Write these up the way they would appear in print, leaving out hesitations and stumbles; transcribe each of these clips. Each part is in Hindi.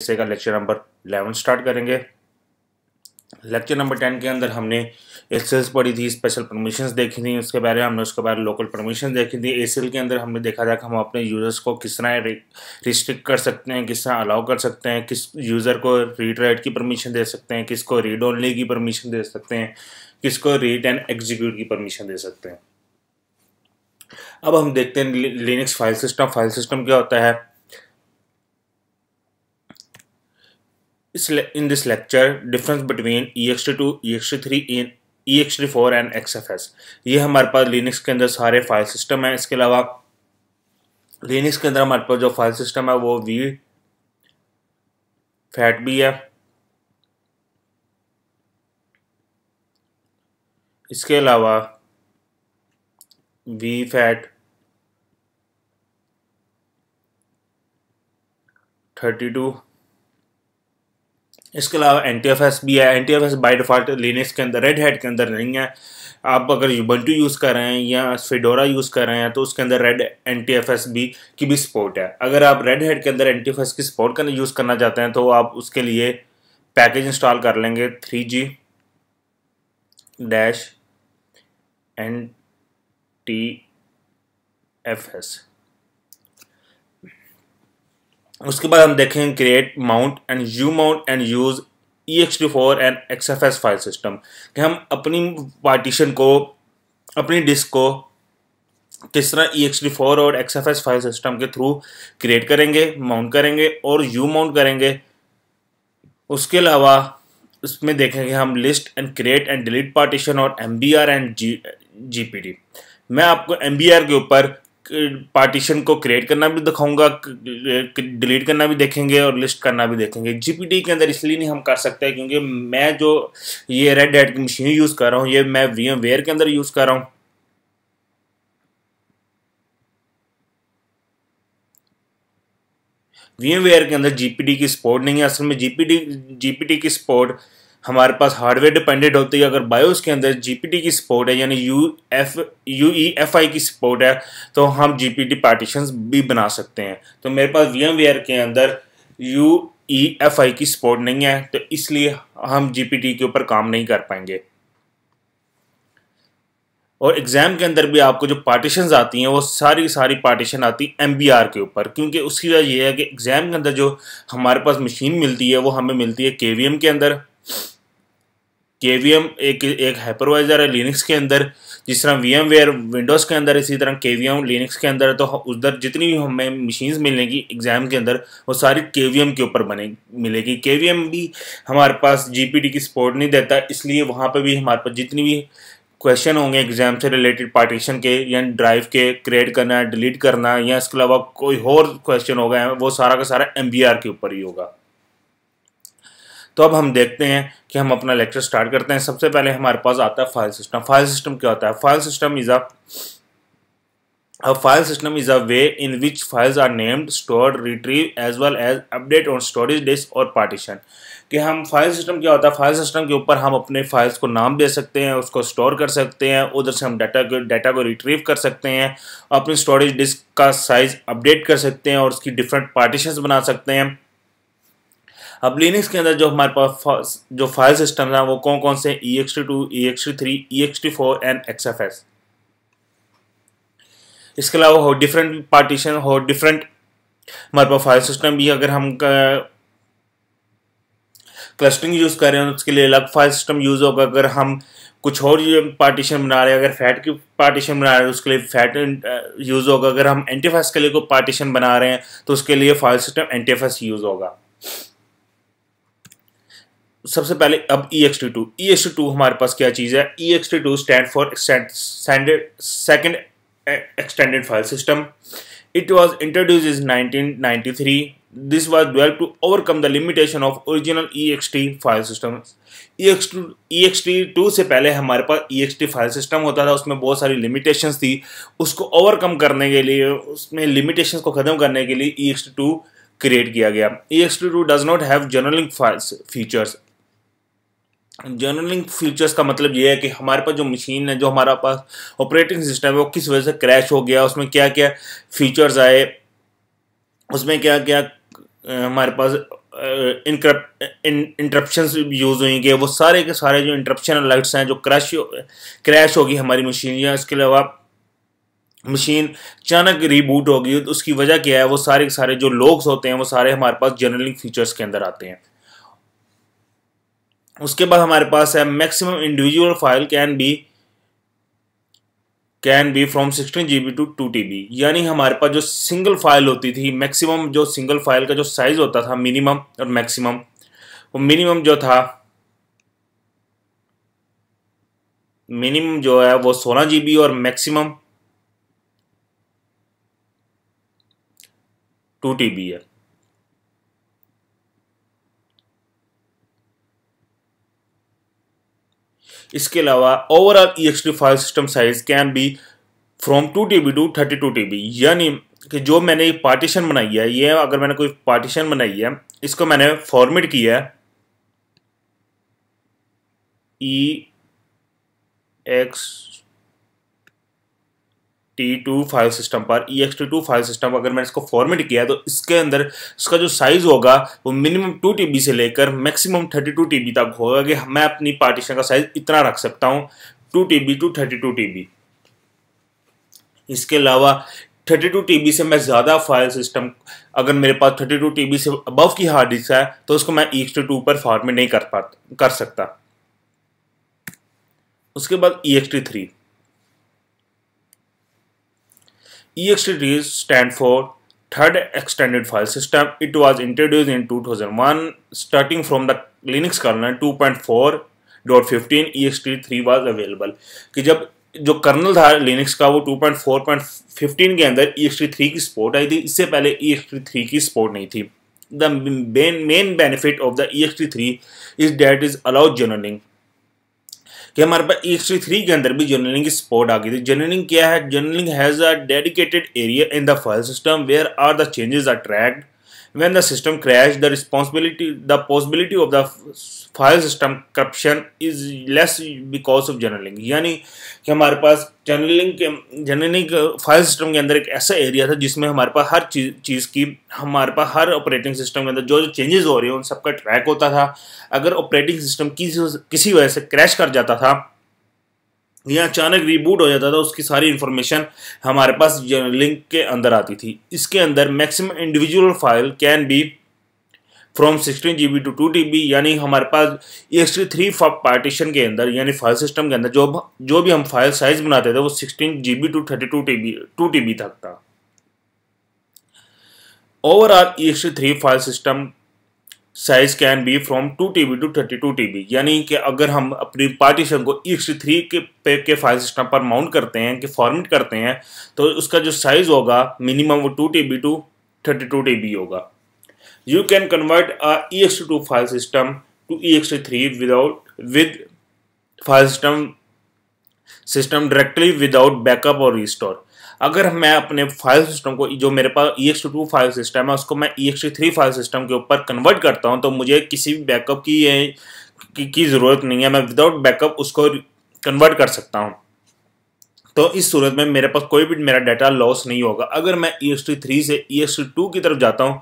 इसे का लेक्चर नंबर 11 स्टार्ट करेंगे। लेक्चर नंबर 10 के अंदर हमने एसेल्स पढ़ी थी, स्पेशल परमिशंस देखी थी, उसके बारे में हमने उसके बाद लोकल परमिशन देखी थी। एसेल के अंदर हमने देखा था कि हम अपने यूज़र्स को किस तरह रिस्ट्रिक्ट कर सकते हैं, किस तरह अलाउ कर सकते हैं, किस यूज़र को रीड राइट की परमिशन दे सकते हैं, किसको रीड ओनली की परमिशन दे सकते हैं, किसको रीड एंड एग्जीक्यूट की परमिशन दे सकते हैं। अब हम देखते हैं Linux file system. File system क्या होता है? In this lecture, difference between ext2, ext3, ext4 and XFS, ये हमारे पास लिनक्स के अंदर सारे फाइल सिस्टम है। इसके अलावा लिनक्स के अंदर हमारे पास जो फाइल सिस्टम है वो वी फैट भी है। इसके अलावा वी फैट 32, इसके अलावा NTFS भी है। NTFS बाय डिफ़ॉल्ट लिनक्स के अंदर, रेड हैट के अंदर नहीं है। आप अगर यूबंटू यूज़ कर रहे हैं या फेडोरा यूज़ कर रहे हैं तो उसके अंदर रेड NTFS की भी सपोर्ट है। अगर आप रेड हैट के अंदर NTFS की सपोर्ट करना यूज़ करना चाहते हैं तो आप उसके लिए पैकेज इंस्टॉल कर लेंगे 3G-NTFS। उसके बाद हम देखेंगे create mount and you mount and use ext4 and XFS file system, कि हम अपनी पार्टीशन को, अपनी डिस्क को किस तरह ext4 और XFS फाइल सिस्टम के थ्रू क्रिएट करेंगे, माउंट करेंगे और यू माउंट करेंगे। उसके अलावा उसमें देखेंगे हम list and create and delete partition और MBR एंड GPD। मैं आपको MBR के ऊपर पार्टीशन को क्रिएट करना भी दिखाऊंगा, डिलीट करना भी देखेंगे और लिस्ट करना भी देखेंगे। GPD के अंदर इसलिए नहीं हम कर सकते क्योंकि मैं जो ये रेड हैट की मशीन यूज़ कर रहा हूँ ये मैं VMware के अंदर यूज़ कर रहा हूँ। VMware के अंदर GPD की सपोर्ट नहीं है। असल में GPD की सपोर्ट हमारे पास हार्डवेयर डिपेंडेंट होती है। अगर बायोस के अंदर GPD की सपोर्ट है यानी UEFI की सपोर्ट है तो हम GPD पार्टीशंस भी बना सकते हैं। तो मेरे पास VMware के अंदर UEFI की सपोर्ट नहीं है तो इसलिए हम GPD के ऊपर काम नहीं कर पाएंगे। और एग्ज़ाम के अंदर भी आपको जो पार्टीशंस आती हैं वो सारी पार्टीशन आती है MBR के ऊपर, क्योंकि उसकी वजह ये है कि एग्ज़ाम के अंदर जो हमारे पास मशीन मिलती है वो हमें मिलती है KVM के अंदर। KVM एक हाइपरवाइजर है लिनक्स के अंदर, जिस तरह VMware विंडोज़ के अंदर, इसी तरह KVM लिनक्स के अंदर है। तो उधर जितनी भी हमें मशीन्स मिलेंगी एग्ज़ाम के अंदर वो सारी KVM के ऊपर मिलेगी। KVM भी हमारे पास GPD की सपोर्ट नहीं देता, इसलिए वहाँ पर भी हमारे पास जितनी भी क्वेश्चन होंगे एग्जाम से रिलेटेड पार्टीशन के या ड्राइव के क्रिएट करना, डिलीट करना या इसके अलावा कोई और क्वेश्चन होगा वो सारा का सारा MBR के ऊपर ही होगा। तो अब हम देखते हैं कि हम अपना लेक्चर स्टार्ट करते हैं। सबसे पहले हमारे पास आता है फाइल सिस्टम। फाइल सिस्टम क्या होता है? File system is a way in which files are named, stored, retrieved as well as update on storage disk और partition। कि हम फाइल सिस्टम क्या होता है? फाइल सिस्टम के ऊपर हम अपने फाइल्स को नाम दे सकते हैं, उसको स्टोर कर सकते हैं, उधर से हम डाटा को रिट्रीव कर सकते हैं, अपनी स्टोरेज डिस्क का साइज अपडेट कर सकते हैं और उसकी डिफरेंट पार्टीशंस बना सकते हैं। अब लिनक्स के अंदर जो हमारे पास जो फाइल सिस्टम है वो कौन कौन से? ext2, ext3, ext4 and XFS। इसके अलावा हो डिफरेंट पार्टीशन हो डिफरेंट हमारे पास फाइल सिस्टम भी। अगर हम क्लस्टरिंग यूज़ कर रहे हैं उसके लिए अलग फाइल सिस्टम यूज़ होगा। अगर हम कुछ और पार्टीशन बना रहे हैं, अगर फैट की पार्टीशन बना रहे हैं उसके लिए फैट यूज़ होगा। अगर हम NTFS के लिए कोई पार्टीशन बना रहे हैं तो उसके लिए फाइल सिस्टम NTFS यूज़ होगा। सबसे पहले अब ext2 हमारे पास क्या चीज़ है? ext2 stand for second extended file system. It was introduced in 1993. This was developed to overcome the limitation of original ext file system. ext2 से पहले हमारे पास ext फाइल सिस्टम होता था, उसमें बहुत सारी लिमिटेशंस थी। उसको ओवरकम करने के लिए, उसमें लिमिटेशंस को ख़त्म करने के लिए ext2 क्रिएट किया गया। ext2 does not have journaling features. Journaling features का मतलब ये है कि हमारे पास जो मशीन है, जो हमारा पास ऑपरेटिंग सिस्टम है वो किस वजह से क्रैश हो गया, उसमें क्या क्या फीचर्स आए, उसमें क्या क्या हमारे पास इंटरप्शंस यूज़ होंगे, वो सारे के सारे जो इंटरप्शन अलर्ट्स हैं, जो क्रैश होगी हमारी मशीन, या इसके अलावा मशीन अचानक रीबूट होगी, तो उसकी वजह क्या है, वो सारे के सारे जो लॉग्स होते हैं वो सारे हमारे पास जर्नलिंग फीचर्स के अंदर आते हैं। उसके बाद हमारे पास है maximum individual file can be from 16 GB to 2 TB। यानी हमारे पास जो सिंगल फाइल होती थी, मैक्सिमम जो सिंगल फाइल का जो साइज होता था, मिनिमम और मैक्सिमम, वो मिनिमम जो था, मिनिमम जो है वो 16 GB और मैक्सिमम 2 TB है। इसके अलावा overall EXT file system size can be from 2 TB to 32 TB। यानी कि जो मैंने पार्टीशन बनाई है, ये अगर मैंने कोई पार्टीशन बनाई है, इसको मैंने फॉर्मेट किया है EXT2 फाइल सिस्टम पर, EXT2 फाइल सिस्टम अगर मैंने इसको फॉर्मेट किया है, तो इसके अंदर इसका जो साइज होगा वो मिनिमम 2 TB से लेकर मैक्सिमम 32 TB तक होगा, कि मैं अपनी पार्टीशन का साइज इतना रख सकता हूँ, 2 TB टू 32 TB। इसके अलावा 32 TB से मैं ज़्यादा फाइल सिस्टम, अगर मेरे पास 32 TB से अबव की हार्ड डिस्क है, तो उसको मैं EXT2 पर फॉर्मेट नहीं कर सकता। उसके बाद EXT3 stand for Third Extended File System. It was introduced in 2001. Starting from the Linux kernel 2.4.15, EXT3 was available. कि जब जो कर्नल था लिनक्स का वो 2.4.15 के अंदर EXT3 की सपोर्ट आई थी, इससे पहले EXT3 की सपोर्ट नहीं थी। The main benefit of the EXT3 is that it allows journaling, कि हमारे पास EXT3 के अंदर भी जर्नलिंग की सपोर्ट आ गई थी। जर्नलिंग क्या है? Journaling has a dedicated area in the file system where are the changes are tracked when the system crash, the possibility of the file system corruption is less because of journaling। यानी कि हमारे पास जर्नलिंग फाइल सिस्टम के अंदर एक ऐसा एरिया था जिसमें हमारे पास हर चीज़ की, हमारे पास हर ऑपरेटिंग सिस्टम के अंदर जो चेंजेस हो रहे हैं उन सबका ट्रैक होता था। अगर ऑपरेटिंग सिस्टम किसी वजह से क्रैश कर जाता था या अचानक रीबूट हो जाता था, उसकी सारी इन्फॉर्मेशन हमारे पास जर्नलिंग के अंदर आती थी। इसके अंदर maximum individual file can be from 16 GB to 2 TB। यानी हमारे पास EXT3 पार्टीशन के अंदर, यानी फाइल सिस्टम के अंदर जो भी हम फाइल साइज बनाते थे वो 16 GB टू 32 2 TB तक था। Overall EXT3 file system size can be from 2 TB to 32 TB। यानी कि अगर हम अपनी पार्टीशन को EXT3 के फाइल सिस्टम पर माउंट करते हैं, कि फॉर्मेट करते हैं, तो उसका जो साइज होगा मिनिमम वो 2 TB टू 32 TB होगा। You can convert a EXT2 file system to EXT3 with file system directly without backup और रिस्टोर। अगर मैं अपने फाइल सिस्टम को, जो मेरे पास EXT2 फाइल सिस्टम है, उसको मैं EXT3 फाइल सिस्टम के ऊपर कन्वर्ट करता हूं, तो मुझे किसी भी बैकअप की ज़रूरत नहीं है। मैं विदाउट बैकअप उसको कन्वर्ट कर सकता हूं। तो इस सूरत में मेरे पास कोई भी मेरा डाटा लॉस नहीं होगा। अगर मैं EXT3 से EXT2 की तरफ जाता हूं,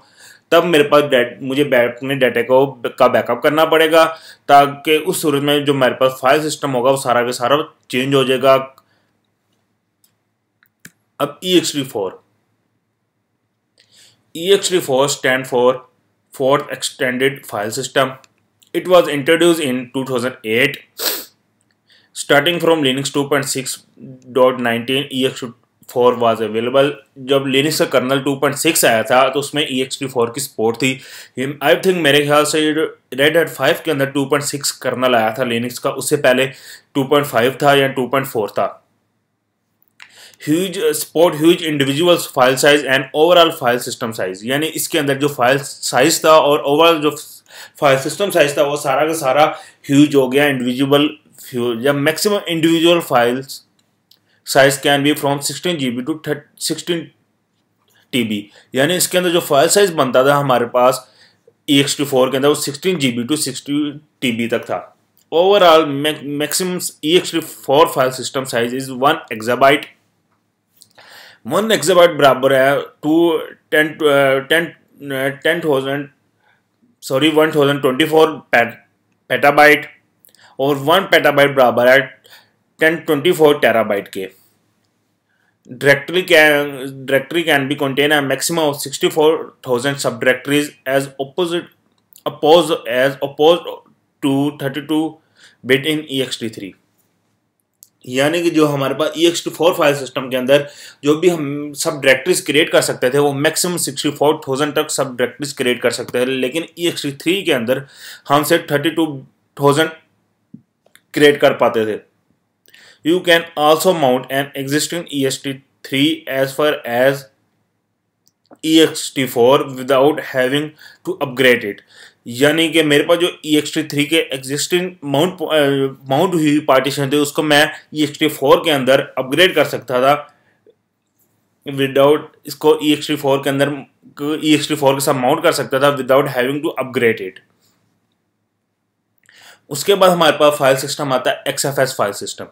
तब मेरे पास मुझे अपने डाटा का बैकअप करना पड़ेगा, ताकि उस सूरत में जो मेरे पास फाइल सिस्टम होगा वो सारा का सारा चेंज हो जाएगा। अब EXT4 stand for Fourth Extended File System. It was introduced in 2008. Starting from Linux 2.6.19, EXT4 was available. जब Linux का कर्नल 2.6 आया था तो उसमें EXT4 की सपोर्ट थी। आई थिंक मेरे ख्याल से Red Hat 5 के अंदर 2.6 कर्नल आया था Linux का, उससे पहले 2.5 था या 2.4 था। Huge individual file size and overall file system size. यानी इसके अंदर जो फाइल साइज था और ओवरऑल जो फाइल सिस्टम साइज था वो सारा का सारा ह्यूज हो गया, इंडिविजुअल या maximum individual files size can be from 16 GB to 16 TB। यानी इसके अंदर जो फाइल साइज बनता था हमारे पास EXT4 के अंदर वो 16 GB टू 60 TB तक था। Overall maximum EXT4 file system size is 1 exabyte। 1 exabyte बराबर है 10,000 सॉरी 1024 पेटाबाइट, और 1 पेटाबाइट बराबर है 1024 टेराबाइट के। Directory can be contain a maximum of 64,000 subdirectories as opposed to 32 bit in ext3। यानी कि जो हमारे पास ext4 फाइल सिस्टम के अंदर जो भी हम सब डायरेक्टरीज क्रिएट कर सकते थे वो मैक्सिमम 64,000 तक सब डायरेक्टरीज क्रिएट कर सकते थे, लेकिन ext3 के अंदर हम सिर्फ 32,000 क्रिएट कर पाते थे। You can also mount an existing ext3 as far as ext4 without having to upgrade it। यानी कि मेरे पास जो ext3 के एग्जिस्टिंग माउंट हुई पार्टीशन थे उसको मैं ext4 के अंदर अपग्रेड कर सकता था विदाउट इसको ext4 के अंदर ext4 के साथ माउंट कर सकता था without having to upgrade it. उसके बाद हमारे पास फाइल सिस्टम आता है XFS file system.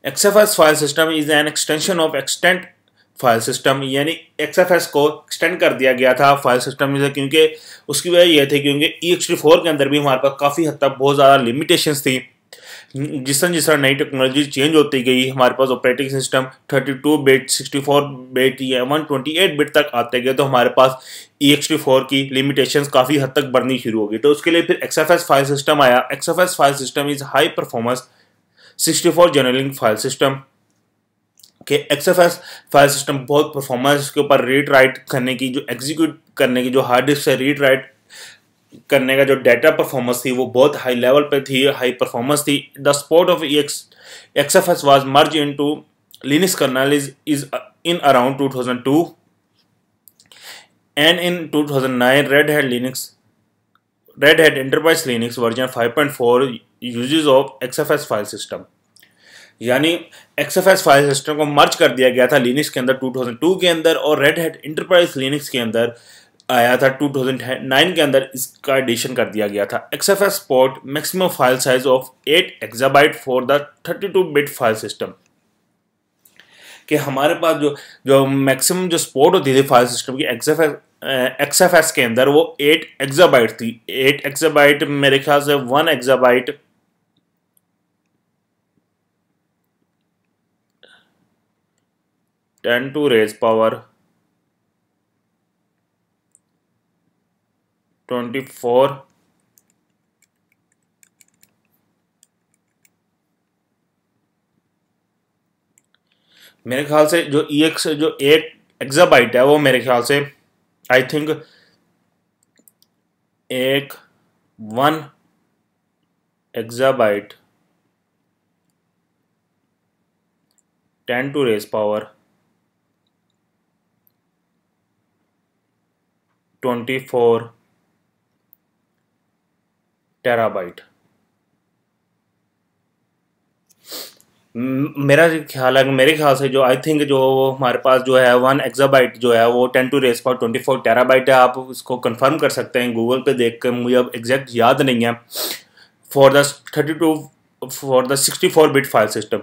XFS file system is an extension of extent file system, यानी XFS को एक्सटेंड कर दिया गया था फाइल सिस्टम से, क्योंकि उसकी वजह यह थी क्योंकि ext4 के अंदर भी हमारे पास काफ़ी हद तक बहुत ज़्यादा लिमिटेशंस थी। जिस तरह नई टेक्नोलॉजी चेंज होती गई हमारे पास ऑपरेटिंग सिस्टम 32 बिट 64 बिट या 128 बिट तक आते गए, तो हमारे पास ext4 की लिमिटेशंस काफ़ी हद तक बढ़नी शुरू हो गई। तो उसके लिए फिर XFS फाइल सिस्टम आया। XFS file system is high performance 64 journaling file system के XFS फाइल सिस्टम बहुत परफॉर्मेंस के ऊपर रीड राइट करने की, जो एग्जीक्यूट करने की, जो हार्ड डिस्क से रीड राइट करने का जो डाटा परफॉर्मेंस थी वो बहुत हाई लेवल पे थी, हाई परफॉर्मेंस थी। The support of XFS was merge into Linux kernel is in around 2002 and in 2009 Red Hat Enterprise Linux version 5.4 uses of XFS file system. यानी XFS फाइल सिस्टम को मर्ज कर दिया गया था लिनक्स के अंदर 2002 के अंदर, और Red Hat Enterprise Linux के अंदर आया था 2009 के अंदर, इसका एडिशन कर दिया गया था। XFS support maximum file size of 8 exabyte for the 32 bit file system. कि हमारे पास जो मैक्सिमम जो सपोर्ट होती थी फाइल सिस्टम की XFS के अंदर वो 8 एक्साबाइट थी। 8 एक्साबाइट मेरे ख्याल से 1 एक्साबाइट 10 to raise power 24 मेरे ख्याल से जो 8 एक्साबाइट है वो मेरे ख्याल से I think 1 exabyte 10 to raise power 24 terabyte. मेरे ख्याल से जो आई थिंक जो हमारे पास जो है 1 एक्साबाइट जो है वो 10 to raise power 24 टेराबाइट है। आप इसको कंफर्म कर सकते हैं गूगल पे देख कर, मुझे अब एग्जैक्ट याद नहीं है। For the 64 bit file system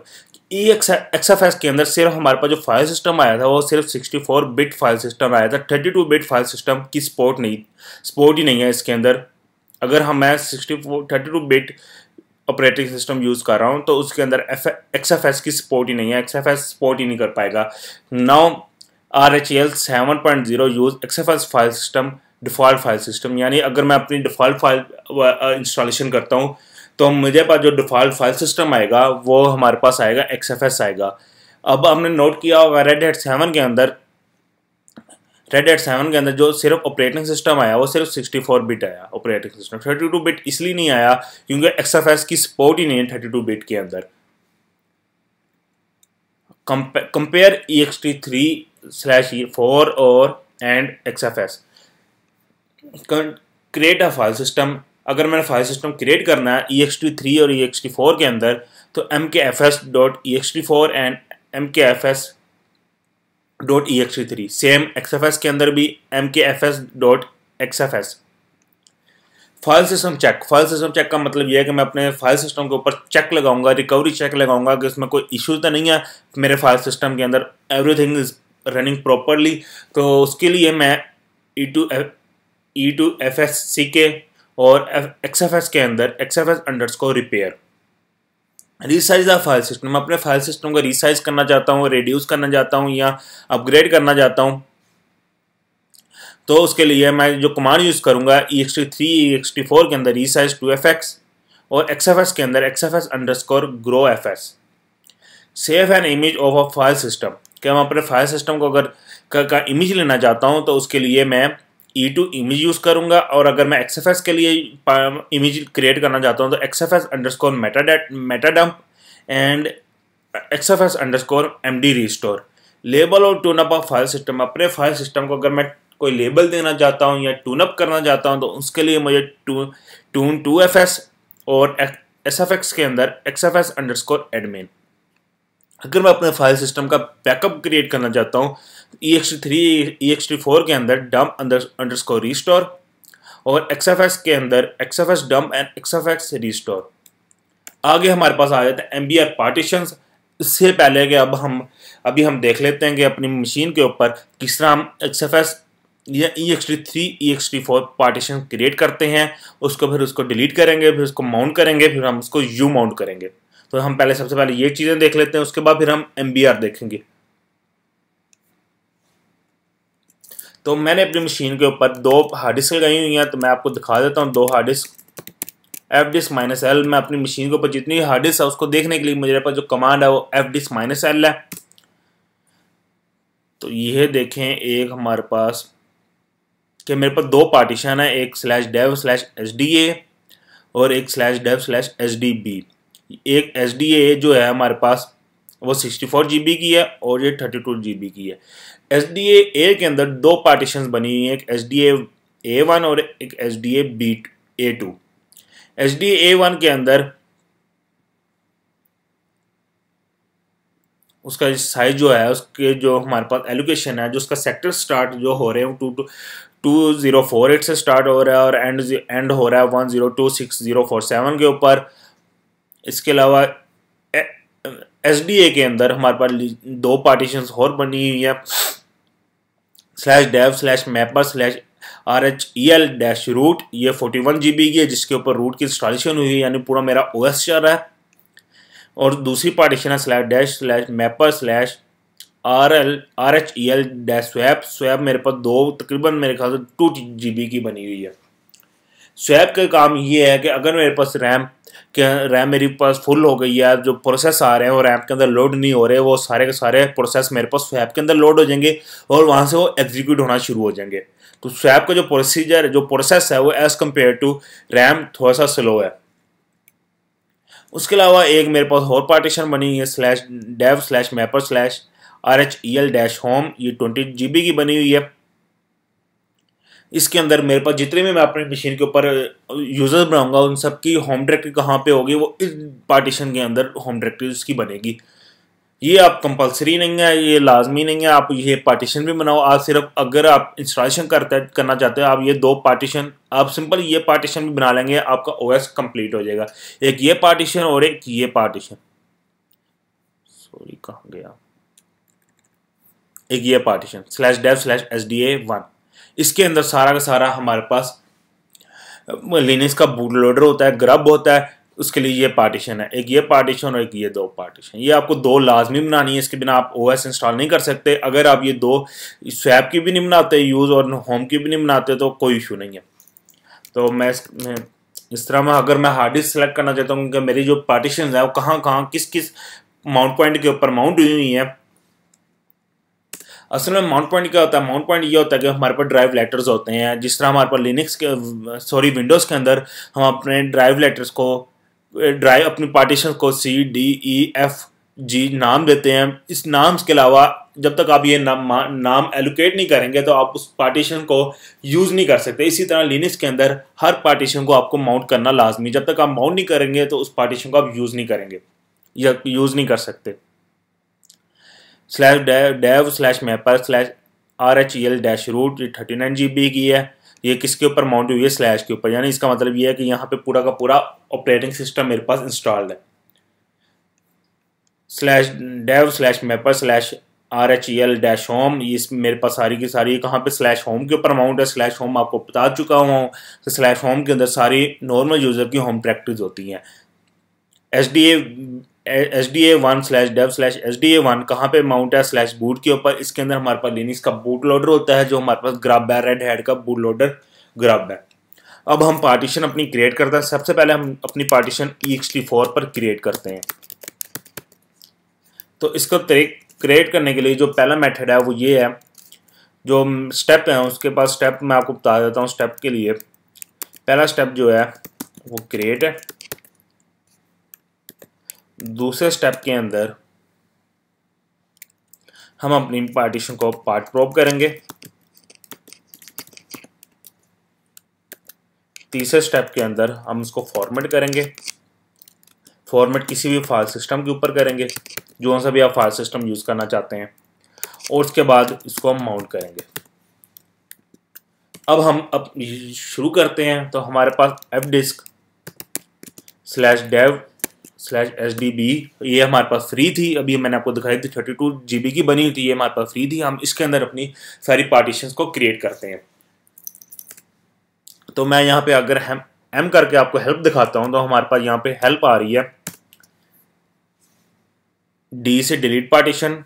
XFS के अंदर सिर्फ हमारे पास जो फाइल सिस्टम आया था वो सिर्फ 64 बिट फाइल सिस्टम आया था। 32 बिट फाइल सिस्टम की सपोर्ट ही नहीं है इसके अंदर। अगर मैं 32 बिट ऑपरेटिंग सिस्टम यूज़ कर रहा हूँ तो उसके अंदर XFS की सपोर्ट ही नहीं है, XFS सपोर्ट ही नहीं कर पाएगा। Now RHEL 7.0 use XFS file system default file system, यानी अगर मैं अपनी डिफ़ॉल्ट फाइल इंस्टॉलेशन करता हूँ तो मुझे पास जो डिफ़ॉल्ट फाइल सिस्टम आएगा वो हमारे पास आएगा XFS आएगा। अब हमने नोट किया होगा Red Hat 7 के अंदर जो सिर्फ ऑपरेटिंग सिस्टम आया वो सिर्फ 64 बिट आया ऑपरेटिंग सिस्टम। 32 बिट इसलिए नहीं आया क्योंकि XFS की सपोर्ट ही नहीं है 32 बिट के अंदर। कंपेयर ext3/4 और and XFS। Create a file system. अगर मैंने फाइल सिस्टम क्रिएट करना है ext3 और ext4 के अंदर तो mkfs.ext4 and mkfs.ext3 same XFS के अंदर भी mkfs.xfs। फाइल सिस्टम चेक का मतलब यह है कि मैं अपने फाइल सिस्टम के ऊपर चेक लगाऊंगा, रिकवरी चेक लगाऊंगा कि इसमें कोई इशू तो नहीं है मेरे फाइल सिस्टम के अंदर, एवरीथिंग इज रनिंग प्रॉपरली। तो उसके लिए मैं E2FSCK और XFS के अंदर XFS_repair। Resize the file system, मैं अपने फाइल सिस्टम को रीसाइज करना चाहता हूँ, रिड्यूस करना चाहता हूँ या अपग्रेड करना चाहता हूँ, तो उसके लिए मैं जो कमांड यूज़ करूँगा ext3 ext4 के अंदर resize to fx और xfs के अंदर xfs_growfs। Save an image of a file system, क्या मैं अपने फाइल सिस्टम को अगर का इमेज लेना चाहता हूँ तो उसके लिए मैं E2 इमेज यूज़ करूँगा, और अगर मैं XFS के लिए इमेज क्रिएट करना चाहता हूँ तो XFS_metadump and XFS_md restore। Label और टूनअप ऑफ फाइल सिस्टम, अपने फाइल सिस्टम को अगर मैं कोई लेबल देना चाहता हूँ या टूनअप करना चाहता हूँ तो उसके लिए मुझे टून 2fs और SFX के अंदर XFS_admin। अगर मैं अपने फाइल सिस्टम का बैकअप क्रिएट करना चाहता हूँ ext3 ext4 के अंदर dump_restore और XFS के अंदर XFS_dump एंड XFS restore। आगे हमारे पास आ जाता है MBR पार्टीशंस। इससे पहले कि अभी हम देख लेते हैं कि अपनी मशीन के ऊपर किस तरह हम XFS या ext3 ext4 पार्टीशन क्रिएट करते हैं, फिर उसको डिलीट करेंगे, फिर उसको माउंट करेंगे, फिर हम उसको यू माउंट करेंगे। तो हम सबसे पहले ये चीज़ें देख लेते हैं, उसके बाद फिर हम MBR देखेंगे। तो मैंने अपनी मशीन के ऊपर 2 हार्ड डिस्क लगाई हुई हैं, तो मैं आपको दिखा देता हूँ 2 हार्ड डिस्क fdisk-l। मैं अपनी मशीन के ऊपर जितनी हार्ड डिस्क है उसको देखने के लिए मेरे पास जो कमांड है वो fdisk-l है। तो ये देखें, एक हमारे पास कि मेरे पास 2 पार्टीशन है, एक /dev/sda और एक /dev/sdb। एक SDA जो है हमारे पास वो 64 GB की है और ये 32 GB की है। SDA के अंदर 2 पार्टीशंस बनी हुई हैं, एक SDA-A1 और एक SDA-A2। SDA-A1 के अंदर उसका साइज जो है, उसके जो हमारे पास एलोकेशन है, जो उसका सेक्टर स्टार्ट जो हो रहे हैं 2048 से स्टार्ट हो रहा है और एंड हो रहा है 1026-047 के ऊपर। इसके अलावा SDA के अंदर हमारे पास 2 पार्टीशंस और बनी हुई है, /dev/mapper/rhel-root। ये 41 GB की है, जिसके ऊपर रूट की इंस्टॉलेशन हुई है, यानी पूरा मेरा OS चल रहा है। और दूसरी पार्टीशन है /mapper/rhel-swap। स्वैप मेरे पास तकरीबन मेरे ख्याल से 2 GB की बनी हुई है। स्वैप का काम ये है कि अगर मेरे पास रैम मेरे पास फुल हो गई है, जो प्रोसेस आ रहे हैं वो रैम के अंदर लोड नहीं हो रहे, वो सारे के सारे प्रोसेस मेरे पास स्वैप के अंदर लोड हो जाएंगे और वहाँ से वो एग्जीक्यूट होना शुरू हो जाएंगे। तो स्वैप का जो प्रोसेस है वो एज कम्पेयर टू रैम थोड़ा सा स्लो है। उसके अलावा एक मेरे पास और पार्टीशन बनी है /dev/mapper/rhel-home। ये 20 GB की बनी हुई है। इसके अंदर मेरे पास जितने भी मैं अपनी मशीन के ऊपर यूजर्स बनाऊंगा उन सब की होम डायरेक्टरी कहाँ पे होगी, वो इस पार्टीशन के अंदर होम डायरेक्टरी उसकी बनेगी। ये आप कंपलसरी नहीं है, ये लाजमी नहीं है आप ये पार्टीशन भी बनाओ। आप सिर्फ अगर आप इंस्टॉलेशन करना चाहते हो, आप ये 2 पार्टीशन आप सिंपल ये पार्टीशन भी बना लेंगे, आपका OS कंप्लीट हो जाएगा। एक ये पार्टीशन और एक ये पार्टीशन, सॉरी कहाँ गया, एक ये पार्टीशन /dev/sda1। इसके अंदर सारा का सारा हमारे पास लिनक्स का बूट लोडर होता है, ग्रब होता है, उसके लिए ये पार्टीशन है। एक ये पार्टीशन और एक ये 2 पार्टीशन। ये आपको 2 लाजमी बनानी है, इसके बिना आप OS इंस्टॉल नहीं कर सकते। अगर आप ये 2 स्वैप की भी नहीं बनाते यूज़ और होम की भी नहीं बनाते तो कोई इशू नहीं है। तो मैं इस तरह में अगर मैं हार्ड डिस्क सेलेक्ट करना चाहता हूँ कि मेरी जो पार्टीशन है वो कहाँ किस माउंट पॉइंट के ऊपर माउंट हुई हुई है। असल में माउंट पॉइंट क्या होता है, माउंट पॉइंट ये होता है कि हमारे पास ड्राइव लेटर्स होते हैं। जिस तरह हमारे पास विंडोज़ के अंदर हम अपने ड्राइव लेटर्स को अपनी पार्टीशन को C-D-E-F-G नाम देते हैं। इस नाम के अलावा जब तक आप ये नाम एलोकेट नहीं करेंगे तो आप उस पार्टीशन को यूज़ नहीं कर सकते। इसी तरह लिनक्स के अंदर हर पार्टीशन को आपको माउंट करना लाजमी, जब तक आप माउंट नहीं करेंगे तो उस पार्टीशन को आप यूज़ नहीं करेंगे या यूज़ नहीं कर सकते। /dev/mapper/rhel-root 39 GB की है। ये किसके ऊपर माउंट हुई है, स्लैश के ऊपर, यानी इसका मतलब ये है कि यहाँ पे पूरा का पूरा ऑपरेटिंग सिस्टम मेरे पास इंस्टॉल्ड है। /dev/mapper/ RHEL डैश होम, ये इसमें मेरे पास सारी की सारी कहाँ पे स्लैश होम के ऊपर माउंट है। स्लैश होम आपको बता चुका हूँ तो स्लैश होम के अंदर सारी नॉर्मल यूज़र की होम डायरेक्टरीज होती हैं। SDA1 slash dev slash SDA1 कहाँ पे माउंट है, स्लैश बूट के ऊपर। इसके अंदर हमारे पास लिनक्स का बूट लोडर होता है जो हमारे पास ग्रब है, रेड हैट का बूट लोडर ग्रब है। अब हम पार्टीशन अपनी क्रिएट करते हैं। सबसे पहले हम अपनी पार्टीशन ext4 पर क्रिएट करते हैं। तो इसको क्रिएट करने के लिए जो पहला मेथड है वो ये है, जो स्टेप है उसके पास स्टेप मैं आपको बता देता हूँ। स्टेप के लिए पहला स्टेप जो है वो क्रिएट है। दूसरे स्टेप के अंदर हम अपनी पार्टीशन को पार्ट प्रोब करेंगे। तीसरे स्टेप के अंदर हम इसको फॉर्मेट करेंगे। फॉर्मेट किसी भी फाइल सिस्टम के ऊपर करेंगे, जो सा भी आप फाइल सिस्टम यूज़ करना चाहते हैं, और उसके बाद इसको हम माउंट करेंगे। अब शुरू करते हैं। तो हमारे पास fdisk slash dev slash SDB ये हमारे पास फ्री थी, अभी मैंने आपको दिखाई थी 32 GB की बनी हुई थी, ये हमारे पास फ्री थी। हम इसके अंदर अपनी सारी पार्टीशंस को क्रिएट करते हैं। तो मैं यहाँ पे अगर हम M करके आपको हेल्प दिखाता हूँ तो हमारे पास यहाँ पे हेल्प आ रही है D से डिलीट पार्टीशन,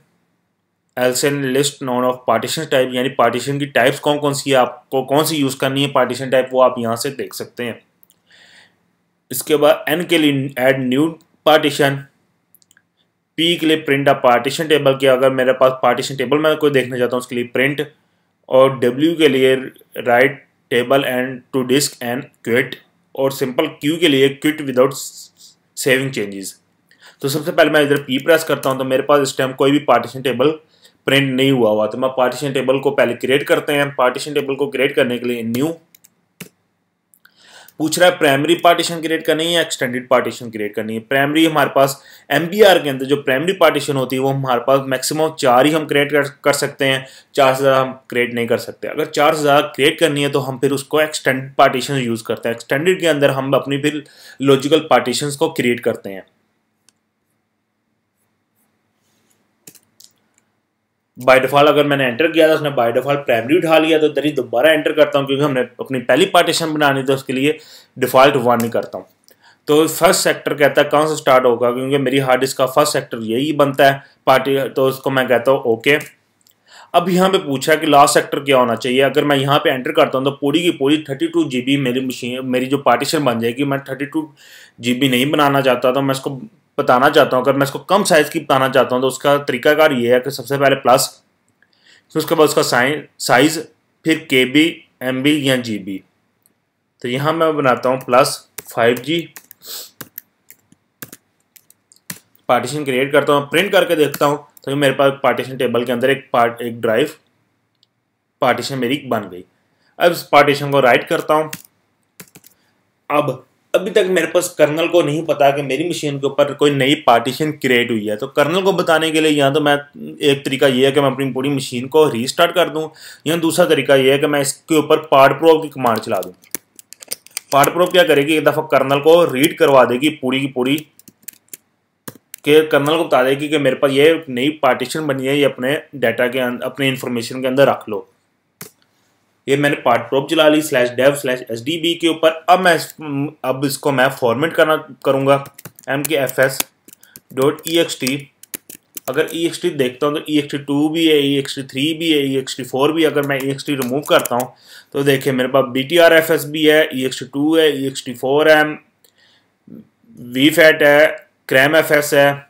L से list none of partition type, यानी पार्टीशन की टाइप्स कौन कौन सी है, आपको कौन सी यूज़ करनी है पार्टीशन टाइप, वो आप यहाँ से देख सकते हैं। इसके बाद N के लिए ऐड न्यू पार्टीशन, P के लिए प्रिंट अ पार्टीशन टेबल के, अगर मेरे पास पार्टीशन टेबल मैं कोई देखना चाहता हूँ उसके लिए प्रिंट, और W के लिए write table and to disk and quit, और सिंपल Q के लिए क्विट विदाउट सेविंग चेंजेस। तो सबसे पहले मैं इधर P प्रेस करता हूँ तो मेरे पास इस टाइम कोई भी पार्टीशन टेबल प्रिंट नहीं हुआ। तो मैं पार्टीशन टेबल को पहले क्रिएट करते हैं। पार्टीशन टेबल को क्रिएट करने के लिए न्यू पूछ रहा है प्राइमरी पार्टीशन क्रिएट करनी है या एक्सटेंडेड पार्टीशन क्रिएट करनी है। प्राइमरी हमारे पास MBR के अंदर जो प्राइमरी पार्टीशन होती है वो हमारे पास मैक्सिमम 4 ही हम क्रिएट कर सकते हैं, 4 से ज़्यादा हम क्रिएट नहीं कर सकते। अगर 4 से ज़्यादा क्रिएट करनी है तो हम फिर उसको एक्सटेंडेड पार्टीशन यूज़ करते हैं। एक्सटेंडेड के अंदर हम अपनी फिर लॉजिकल पार्टीशन को क्रिएट करते हैं। बाय डिफ़ॉल्ट अगर मैंने एंटर किया था उसने बाय डिफ़ॉल्ट प्राइमरी उठा लिया, तो इधर ही दोबारा एंटर करता हूँ क्योंकि हमने अपनी पहली पार्टीशन बनानी थी, उसके लिए डिफ़ॉल्ट 1 नहीं करता हूँ। तो फर्स्ट सेक्टर कहता है कहाँ से स्टार्ट होगा, क्योंकि मेरी हार्ड डिस्क का फर्स्ट सेक्टर यही बनता है पार्टी, तो उसको मैं कहता हूँ ओके। अब यहाँ पे पूछा कि लास्ट सेक्टर क्या होना चाहिए। अगर मैं यहाँ पे एंटर करता हूँ तो पूरी की पूरी 32 GB मेरी जो पार्टीशन बन जाएगी। मैं 32 GB नहीं बनाना चाहता, तो मैं इसको बताना चाहता हूँ। अगर मैं इसको कम साइज़ की बताना चाहता हूँ तो उसका तरीकाकार ये है कि सबसे पहले प्लस, फिर उसके बाद उसका साइज़, फिर KB, MB या GB। तो यहाँ मैं बनाता हूँ +5G। पार्टीशन क्रिएट करता हूँ, प्रिंट करके देखता हूँ तो मेरे पास पार्टीशन टेबल के अंदर एक ड्राइव पार्टीशन मेरी बन गई। अब इस पार्टीशन को राइट करता हूँ। अब अभी तक मेरे पास कर्नल को नहीं पता कि मेरी मशीन के ऊपर कोई नई पार्टीशन क्रिएट हुई है। तो कर्नल को बताने के लिए या तो मैं एक तरीका ये है कि मैं अपनी पूरी मशीन को रीस्टार्ट कर दूं, या दूसरा तरीका ये है कि मैं इसके ऊपर पार्ट प्रोब की कमांड चला दूं। पार्ट प्रोब क्या करेगी, एक दफ़ा कर्नल को रीड करवा देगी पूरी की पूरी, कि कर्नल को बता देगी कि मेरे पास ये नई पार्टीशन बनी है, ये अपने डाटा के अंदर, अपने इंफॉर्मेशन के अंदर रख लो। ये मैंने पार्ट प्रोब चला ली /dev /SDB के ऊपर। अब इसको मैं फॉर्मेट करूँगा mkfs.ext। अगर ext देखता हूँ तो ext2 भी है, ext3 भी है, ext4 भी। अगर मैं ext रिमूव करता हूँ तो देखिए मेरे पास btrfs भी है, ext2 है, ext4 है, vfat है, cramfs है,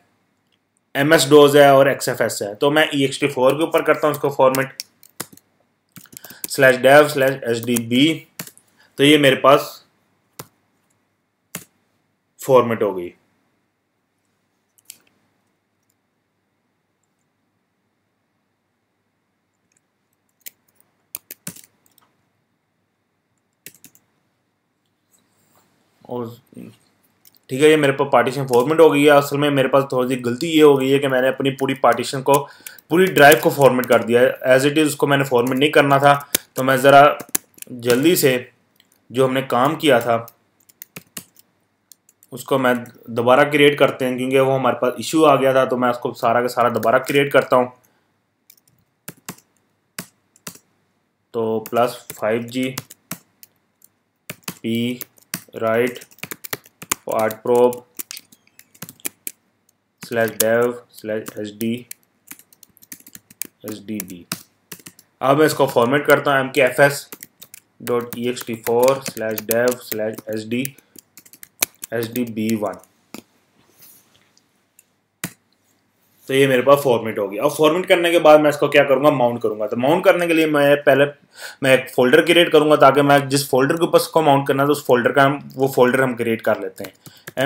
ms-dos है और xfs है। तो मैं ext4 के ऊपर करता हूँ इसको फॉर्मेट /dev /SDB। तो ये मेरे पास फॉर्मेट हो गई। और ठीक है, ये मेरे पास पार्टीशन फॉर्मेट हो गई है। असल में मेरे पास थोड़ी सी गलती ये हो गई है कि मैंने अपनी पूरी पार्टीशन को, पूरी ड्राइव को फॉर्मेट कर दिया है। एज इट इज़ उसको मैंने फॉर्मेट नहीं करना था। तो मैं ज़रा जल्दी से जो हमने काम किया था उसको मैं दोबारा क्रिएट करते हैं, क्योंकि वो हमारे पास इशू आ गया था। तो मैं उसको सारा का सारा दोबारा क्रिएट करता हूँ। तो +5G P right part probe /dev/sdb। अब मैं इसको फॉर्मेट करता हूँ mkfs.ext4/dev/sdb1। तो ये मेरे पास फॉर्मेट होगी। अब फॉर्मेट करने के बाद मैं इसको क्या करूँगा, माउंट करूँगा। तो माउंट करने के लिए मैं एक फोल्डर क्रिएट करूँगा, ताकि मैं जिस फोल्डर के ऊपर इसको माउंट करना है तो उस फोल्डर का वो फोल्डर हम क्रिएट कर लेते हैं।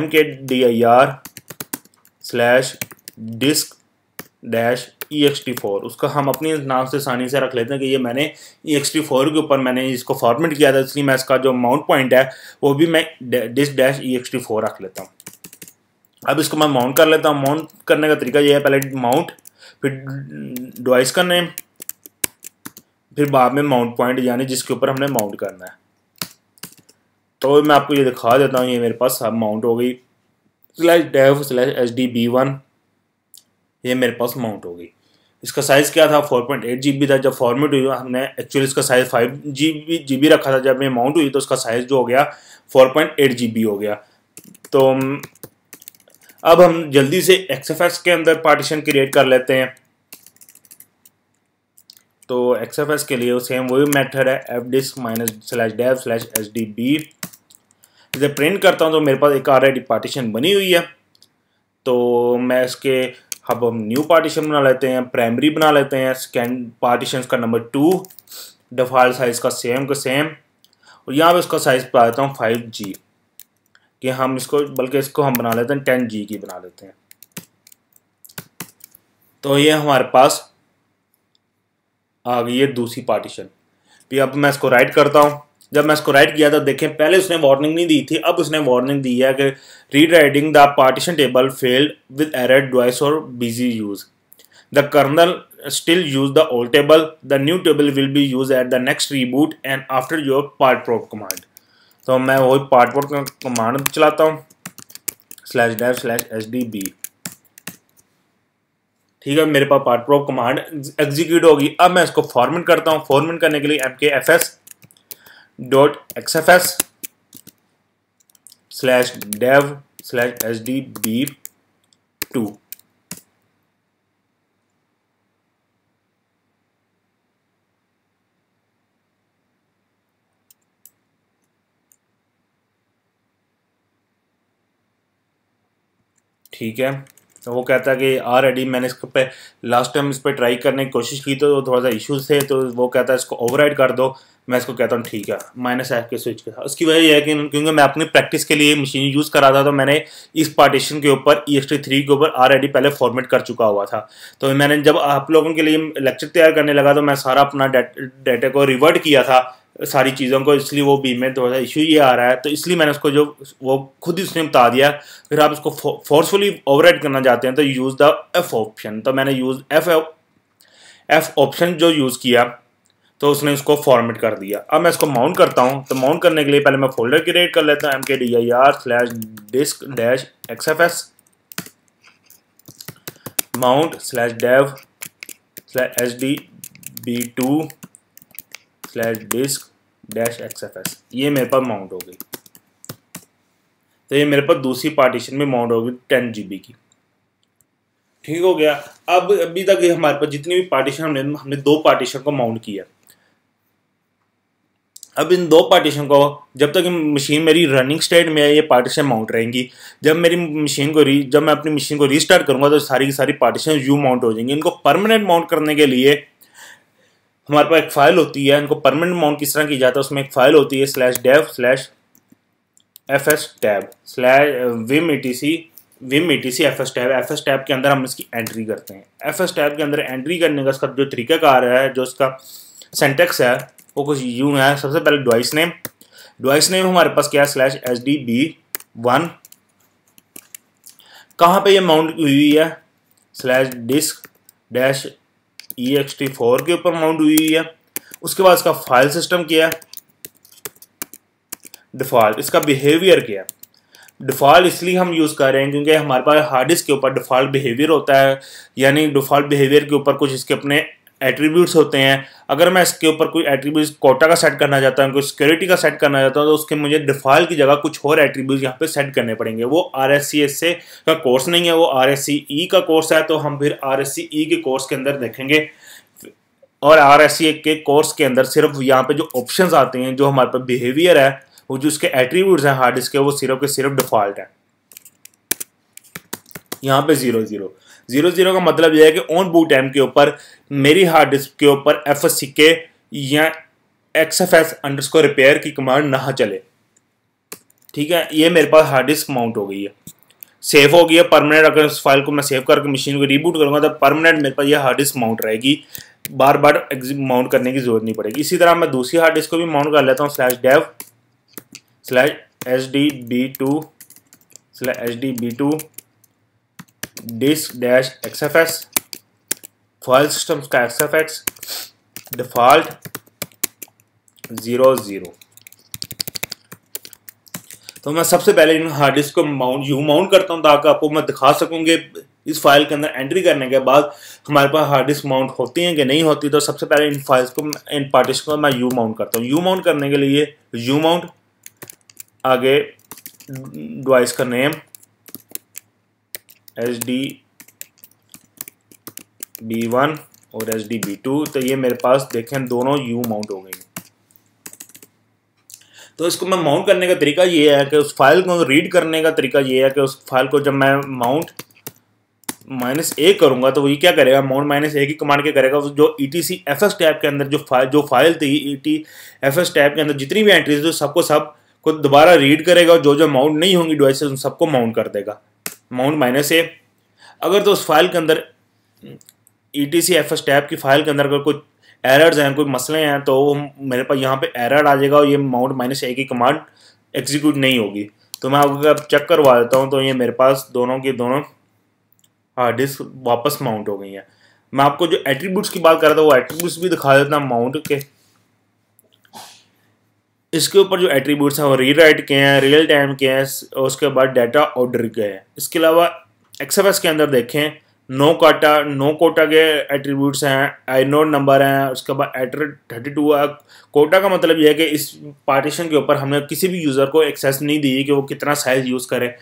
mkdir/disk-ext4 उसका हम अपने नाम से आसानी से रख लेते हैं कि ये मैंने ext4 के ऊपर मैंने इसको फॉर्मेट किया था, इसलिए मैं इसका जो माउंट पॉइंट है वो भी मैं disk-ext4 रख लेता हूँ। अब इसको मैं माउंट कर लेता हूँ। माउंट करने का तरीका ये है, पहले माउंट, फिर डिवाइस का नेम, फिर बाद में माउंट पॉइंट यानी जिसके ऊपर हमने माउंट करना है। तो मैं आपको ये दिखा देता हूँ, ये मेरे पास सब माउंट हो गई /dev/sdb1, ये मेरे पास माउंट हो गई। इसका साइज़ क्या था, 4.8 GB था। जब फॉर्मेट हुई हमने एक्चुअली इसका साइज़ 5 GB रखा था। जब ये माउंट हुई तो उसका साइज़ जो हो गया 4.8 GB हो गया। तो अब हम जल्दी से XFS के अंदर पार्टीशन क्रिएट कर लेते हैं। तो XFS के लिए सेम वही मेथड है, fdisk-dev/sdb। इसे प्रिंट करता हूँ तो मेरे पास एक ऑलरेडी पार्टीशन बनी हुई है। तो मैं इसके अब हम न्यू पार्टीशन बना लेते हैं, प्राइमरी बना लेते हैं, स्कैन पार्टीशन का नंबर 2, डिफ़ॉल्ट साइज़ का सेम और यहाँ पे इसका साइज़ पा देता हूँ 5G कि हम इसको, बल्कि इसको हम बना लेते हैं 10G की बना लेते हैं। तो ये हमारे पास आ गई है दूसरी पार्टीशन। फिर अब मैं इसको राइट करता हूँ। जब मैं इसको राइट किया तो देखें पहले उसने वार्निंग नहीं दी थी, अब उसने वार्निंग दी है कि read writing the partition table failed with error device और busy use, the kernel still use the old table, the new table will be used at the next reboot and after your part prop command। तो मैं वही part prop कमांड चलाता हूँ /dev/sdb। ठीक है, मेरे पास part prop कमांड एग्जीक्यूट होगी। अब मैं इसको फॉर्मेट करता हूँ। फॉर्मेट करने के लिए mkfs.xfs/dev/sdb2। ठीक है, तो वो कहता है कि ऑलरेडी मैंने इसको पे लास्ट टाइम इस पर ट्राई करने की कोशिश की तो थोड़ा सा इश्यूज थे, तो वो कहता है इसको ओवरराइड कर दो। मैं इसको कहता हूँ ठीक है -F के स्विच के साथ। उसकी वजह यह है कि क्योंकि मैं अपनी प्रैक्टिस के लिए मशीन यूज़ कर रहा था, तो मैंने इस पार्टीशन के ऊपर ext3 के ऊपर ऑलरेडी पहले फॉर्मेट कर चुका हुआ था। तो मैंने जब आप लोगों के लिए लेक्चर तैयार करने लगा तो मैं सारा अपना डाटा को रिवर्ट किया था सारी चीज़ों को, इसलिए वो बीच में थोड़ा सा इशू ये आ रहा है। तो इसलिए मैंने उसको जो वो खुद ही उसने बता दिया। फिर आप इसको फोर्सफुली ओवरराइड करना चाहते हैं तो यूज़ द F ऑप्शन। तो मैंने यूज़ F ऑप्शन जो यूज़ किया तो उसने उसको फॉर्मेट कर दिया। अब मैं इसको माउंट करता हूँ। तो माउंट करने के लिए पहले मैं फोल्डर क्रिएट कर लेता हूँ mkdir/disk-xfs mount/dev/sdb2/disk-xfs। ये मेरे पास माउंट हो गई। तो ये मेरे पास दूसरी पार्टीशन में माउंट होगी 10 GB की। ठीक हो गया। अब अभी तक ये हमारे पास जितनी भी पार्टीशन हमने 2 पार्टीशन को माउंट किया। अब इन 2 पार्टीशन को जब तक मशीन मेरी रनिंग स्टेट में है ये पार्टीशन माउंट रहेंगी। जब मैं अपनी मशीन को रीस्टार्ट करूंगा तो सारी की सारी पार्टीशन यू माउंट हो जाएंगी। इनको परमानेंट माउंट करने के लिए हमारे पास एक फाइल होती है। इनको परमानेंट माउंट किस तरह की जाता है, उसमें एक फाइल होती है /dev/fstab/vim/etc/fstab। fstab के अंदर हम इसकी एंट्री करते हैं। fstab के अंदर एंट्री करने का इसका जो तरीकाकार है, जो इसका सिंटैक्स है वो कुछ यूँ है। सबसे पहले डिवाइस नेम हमारे पास क्या है /sdb1। कहाँ पे ये माउंट हुई है /disk-ext4 के ऊपर माउंट हुई है। उसके बाद इसका फाइल सिस्टम क्या है, डिफ़ॉल्ट। इसका बिहेवियर क्या है, डिफ़ॉल्ट इसलिए हम यूज़ कर रहे हैं क्योंकि हमारे पास हार्ड डिस्क के ऊपर डिफ़ॉल्ट बिहेवियर होता है। यानी डिफ़ॉल्ट बिहेवियर के ऊपर कुछ इसके अपने एट्रीब्यूट्स होते हैं। अगर मैं इसके ऊपर कोई एट्रीब्यूट्स कोटा का सेट करना चाहता हूँ, कोई सिक्योरिटी का सेट करना चाहता हूँ, तो उसके मुझे डिफ़ॉल्ट की जगह कुछ और एट्रीब्यूट्स यहाँ पे सेट करने पड़ेंगे। वो RSCSA का कोर्स नहीं है, वो RSCE का कोर्स है, तो हम फिर RSCE के कोर्स के अंदर देखेंगे। और RSCE के कोर्स के अंदर सिर्फ यहाँ पे जो ऑप्शंस आते हैं, जो हमारे पास बिहेवियर है, वो जो उसके एट्रीब्यूट्स हैं हार्ड डिस्क के, वो सिर्फ के सिर्फ डिफ़ॉल्ट है। यहाँ पे 0 का मतलब यह है कि ऑन बूट टाइम के ऊपर मेरी हार्ड डिस्क के ऊपर FSCK या XFS_repair की कमांड ना चले। ठीक है, ये मेरे पास हार्ड डिस्क माउंट हो गई है, सेव हो गई है परमानेंट। अगर उस फाइल को मैं सेव करके मशीन को रिबूट करूंगा तो परमानेंट मेरे पास ये हार्ड डिस्क माउंट रहेगी, बार बार माउंट करने की जरूरत नहीं पड़ेगी। इसी तरह मैं दूसरी हार्ड डिस्क को भी माउंट कर लेता हूँ, /dev/hdb2 disk-xfs फाइल सिस्टम का XFS डिफॉल्ट 00। तो मैं सबसे पहले इन हार्ड डिस्क को माउंट करता हूँ ताकि आपको मैं दिखा सकूँगी इस फाइल के अंदर एंट्री करने के बाद हमारे पास हार्ड डिस्क माउंट होती हैं कि नहीं होती। तो सबसे पहले इन फाइल्स को, इन पार्टीशन को मैं यू माउंट करता हूँ। यू माउंट करने के लिए यू माउंट, आगे डिवाइस का नेम HDB1 और HDB2। तो ये मेरे पास देखें दोनों यू माउंट हो गई। तो इसको मैं माउंट करने का तरीका ये है कि उस फाइल को रीड करने का तरीका ये है कि उस फाइल को जब मैं माउंट -A करूंगा तो वो ये क्या करेगा, माउंट -A की कमांड क्या करेगा, जो ETCFS टैब के अंदर जो फाइल थी ETFS टैब के अंदर जितनी भी एंट्रीज थी सबको दोबारा रीड करेगा और जो माउंट नहीं होंगी डिवाइसेस उन सबको माउंट कर देगा, माउंट -A। अगर तो उस फाइल के अंदर ETCFS टैब की फाइल के अंदर अगर कोई एरर्स हैं, कोई मसले हैं, तो मेरे पास यहाँ पे एरर आ जाएगा और ये माउंट -A की कमांड एग्जीक्यूट नहीं होगी। तो मैं अगर चेक करवा देता हूँ तो ये मेरे पास दोनों की दोनों हार्ड डिस्क वापस माउंट हो गई हैं। मैं आपको जो एट्रीब्यूट्स की बात कर रहा था वो एट्रीब्यूट्स भी दिखा देता हूँ माउंट के। इसके ऊपर जो एट्रीब्यूट्स हैं वो रीड राइट के हैं, रियल टाइम के हैं, और उसके बाद डाटा ऑर्डर के हैं। इसके अलावा XFS के अंदर देखें नो कोटा के एट्रीब्यूट्स हैं, आइनोड नंबर हैं, उसके बाद एटर 32 है। कोटा का मतलब यह है कि इस पार्टीशन के ऊपर हमने किसी भी यूज़र को एक्सेस नहीं दी कि वो कितना साइज यूज़ करे।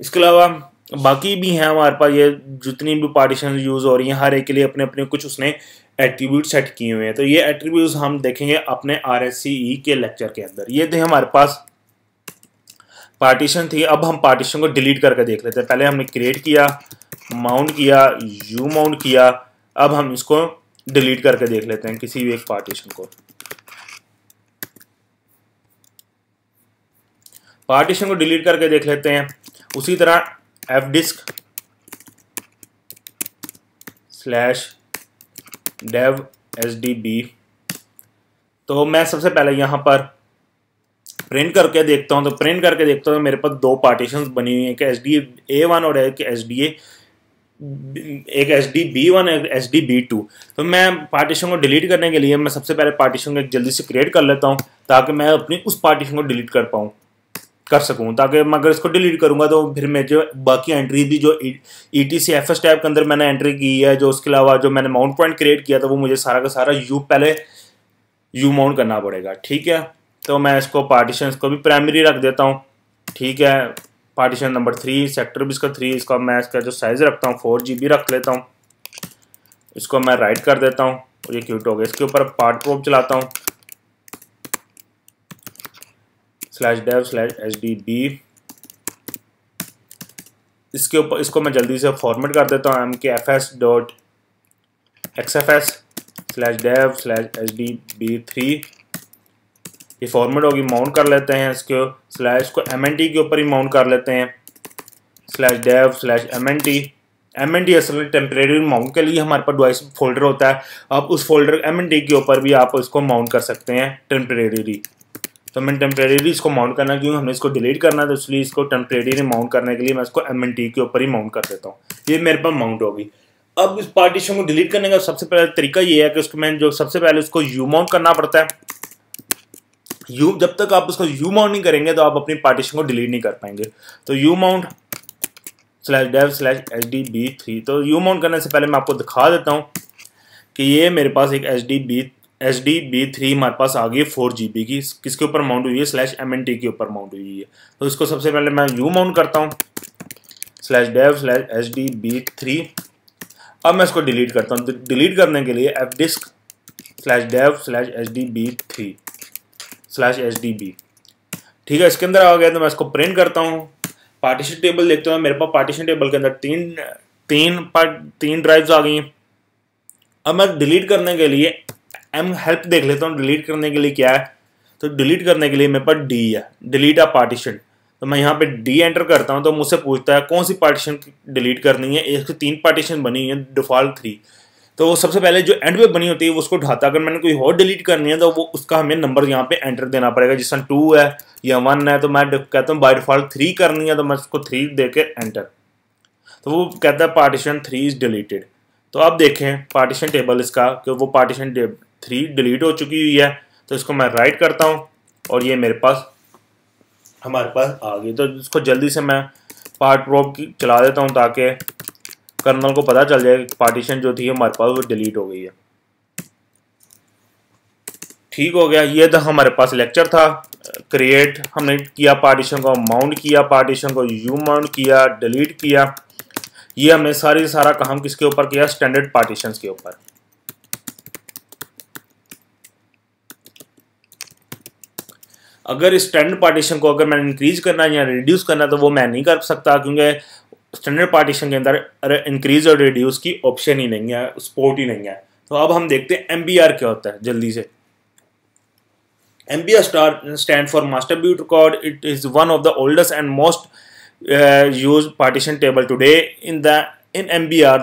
इसके अलावा बाकी भी हैं हमारे पास, ये जितनी भी पार्टीशन यूज़ हो रही हैं हर एक के लिए अपने अपने कुछ उसने एट्रीब्यूट सेट किए हुए हैं। तो ये एट्रीब्यूट्स हम देखेंगे अपने RSCE के लेक्चर के अंदर। ये थे हमारे पास पार्टीशन थी। अब हम पार्टीशन को डिलीट करके देख लेते हैं। पहले हमने क्रिएट किया, माउंट किया, यू माउंट किया, अब हम इसको डिलीट करके देख लेते हैं किसी भी एक पार्टीशन को। पार्टीशन को डिलीट करके देख लेते हैं। उसी तरह fdisk/dev/hdb। तो मैं सबसे पहले यहाँ पर प्रिंट करके देखता हूँ। तो प्रिंट करके देखता हूँ मेरे पास दो पार्टीशंस बनी हुई हैं, कि HDA1 और एक HDB1 एक HDB2। तो मैं पार्टीशन को डिलीट करने के लिए मैं सबसे पहले पार्टीशन को जल्दी से क्रिएट कर लेता हूँ ताकि मैं अपनी उस पार्टीशन को डिलीट कर सकूँ। ताकि मैं अगर इसको डिलीट करूँगा तो फिर मैं जो बाकी एंट्री भी जो ETCFS टैब के अंदर मैंने एंट्री की है, जो उसके अलावा जो मैंने माउंट पॉइंट क्रिएट किया था, वो मुझे सारा का सारा पहले यू माउंट करना पड़ेगा। ठीक है, तो मैं इसको पार्टीशन को भी प्राइमरी रख देता हूँ। ठीक है, पार्टीशन नंबर 3 सेक्टर भी इसका 3, इसका मैं इसका जो साइज रखता हूँ 4 GB रख लेता हूँ। इसको मैं राइट कर देता हूँ और ये क्यूट हो गया। इसके ऊपर पार्ट प्रोब चलाता हूँ /dev/hdb। इसके ऊपर इसको मैं जल्दी से फॉर्मेट कर देता हूँ mkfs.xfs/dev/hdb3। ये फॉर्मेट होगी, माउंट कर लेते हैं इसको MNT के ऊपर ही माउंट कर लेते हैं /dev/MNT। MNT असल में टेम्परेरी माउंट के लिए हमारे पास डिवाइस फोल्डर होता है। आप उस फोल्डर MNT के ऊपर भी आप इसको माउंट कर सकते हैं टेम्परेरी। तो मैं टेम्परेरी इसको माउंट करना, क्योंकि हमने इसको डिलीट करना है तो इसलिए इसको टेम्परेरी माउंट करने के लिए मैं इसको MNT के ऊपर ही माउंट कर देता हूँ। ये मेरे पास माउंट होगी। अब इस पार्टीशन को डिलीट करने का सबसे पहले तरीका ये है कि उसको मैं जो सबसे पहले उसको यू माउंट करना पड़ता है। जब तक आप उसको यू माउंट नहीं करेंगे तो आप अपनी पार्टीशन को डिलीट नहीं कर पाएंगे। तो यू माउंट /dev/hdb3। तो यू माउंट करने से पहले मैं आपको दिखा देता हूँ कि ये मेरे पास एक HD B3 हमारे पास आ गई है 4 GB की, किसके ऊपर माउंट हुई है, /MNT के ऊपर माउंट हुई है। तो इसको सबसे पहले मैं यू माउंट करता हूँ /dev/HDB3। अब मैं इसको डिलीट करता हूँ। डिलीट करने के लिए fdisk/dev/HDB3/HDB, ठीक है, इसके अंदर आ गया। तो मैं इसको प्रिंट करता हूँ। पार्टीशन टेबल देखते हैं, मेरे पास पार्टीशन टेबल के अंदर तीन ड्राइव्स आ गई हैं। अब मैं डिलीट करने के लिए हेल्प देख लेता हूँ, डिलीट करने के लिए क्या है। तो डिलीट करने के लिए मेरे पास डी है, डिलीट अ पार्टीशन। तो मैं यहाँ पे डी एंटर करता हूँ, तो मुझसे पूछता है कौन सी पार्टीशन डिलीट करनी है। एक 3 पार्टीशन बनी है, डिफॉल्ट 3। तो वो सबसे पहले जो एंड में बनी होती है वो उसको उठाता है। अगर मैंने कोई और डिलीट करनी है तो वो उसका हमें नंबर यहाँ पे एंटर देना पड़ेगा, जिस 2 है या 1 है। तो मैं कहता हूँ बाय डिफॉल्ट 3 करनी है, तो मैं उसको 3 दे के एंटर। तो वो कहता है पार्टीशन 3 इज डिलीटेड। तो अब देखें पार्टीशन टेबल इसका कि वो पार्टीशन 3 डिलीट हो चुकी हुई है। तो इसको मैं राइट करता हूँ और ये मेरे पास हमारे पास आ गई। तो इसको जल्दी से मैं पार्ट प्रॉप चला देता हूँ ताकि कर्नल को पता चल जाए कि पार्टीशन जो थी हमारे पास वो डिलीट हो गई है। ठीक हो गया। ये तो हमारे पास लेक्चर था। क्रिएट हमने किया पार्टीशन को, माउंट किया पार्टीशन को, यू माउंट किया, डिलीट किया। ये हमने सारा काम किसके ऊपर किया, स्टैंडर्ड पार्टीशंस के ऊपर। अगर स्टैंडर्ड पार्टीशन को अगर मैंने इंक्रीज करना है या रिड्यूस करना है तो वो मैं नहीं कर सकता, क्योंकि स्टैंडर्ड पार्टीशन के अंदर इंक्रीज और रिड्यूस की ऑप्शन ही नहीं है, सपोर्ट ही नहीं है। तो अब हम देखते हैं MBR क्या होता है जल्दी से। MBR stand for Master Boot Record. It is one of the oldest and most used partition table today. In MBR,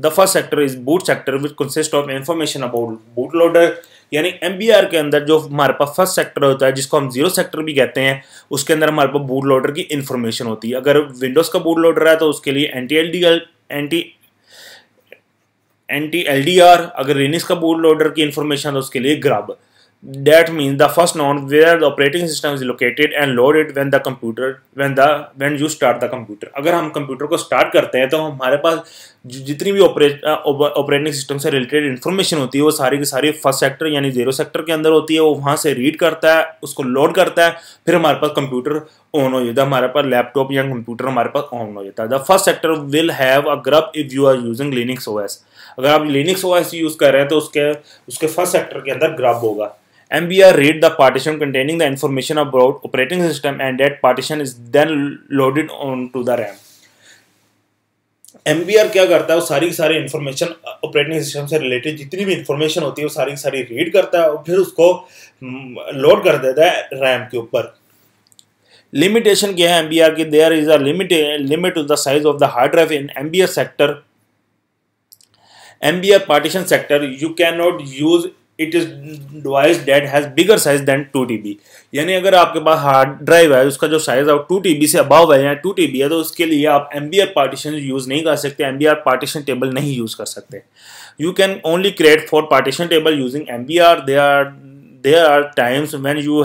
the first sector is boot sector, which consists of information about bootloader. यानी MBR के अंदर जो हमारे पास फर्स्ट सेक्टर होता है, जिसको हम 0 सेक्टर भी कहते हैं, उसके अंदर हमारे पास बूट लोडर की इन्फॉर्मेशन होती है। अगर विंडोज़ का बूट लोडर है तो उसके लिए एंटी LDR, अगर लिनक्स का बूट लोडर की इन्फॉर्मेशन है तो उसके लिए grub. That means the first known where the operating system is located and loaded when you start the computer. अगर हम कंप्यूटर को स्टार्ट करते हैं तो हमारे पास जितनी भी ऑपरेटिंग सिस्टम से रिलेटेड इन्फॉर्मेशन होती है वो सारी की सारी फर्स्ट सेक्टर यानी 0 सेक्टर के अंदर होती है। वो वहाँ से रीड करता है, उसको लोड करता है, फिर हमारे पास कंप्यूटर ऑन हो जाता है, हमारे पास लैपटॉप या कंप्यूटर हमारे पास ऑन हो जाता है। The first sector will have a GRUB if you are using Linux OS। अगर आप लिनक्स OS यूज़ कर रहे हैं तो उसके फर्स्ट सेक्टर के अंदर ग्रब होगा। MBR read the partition containing the information about operating system and that partition is then loaded onto the RAM. MBR क्या करता है, वो सारी इंफॉर्मेशन ऑपरेटिंग सिस्टम से रिलेटेड जितनी भी इंफॉर्मेशन होती है वो सारी रीड करता है और फिर उसको लोड कर देता है रैम के ऊपर। लिमिटेशन क्या है MBR की? There is a limit to the size of the hard drive in MBR sector. MBR partition sector you cannot use it is device that has bigger size than 2 TB। यानी अगर आपके पास हार्ड ड्राइव है उसका जो साइज है 2 TB से अबव है या 2 TB है तो उसके लिए आप MBR पार्टीशन यूज नहीं कर सकते, MBR पार्टीशन टेबल नहीं यूज कर सकते। You can only create 4 partition table using MBR। there are times when you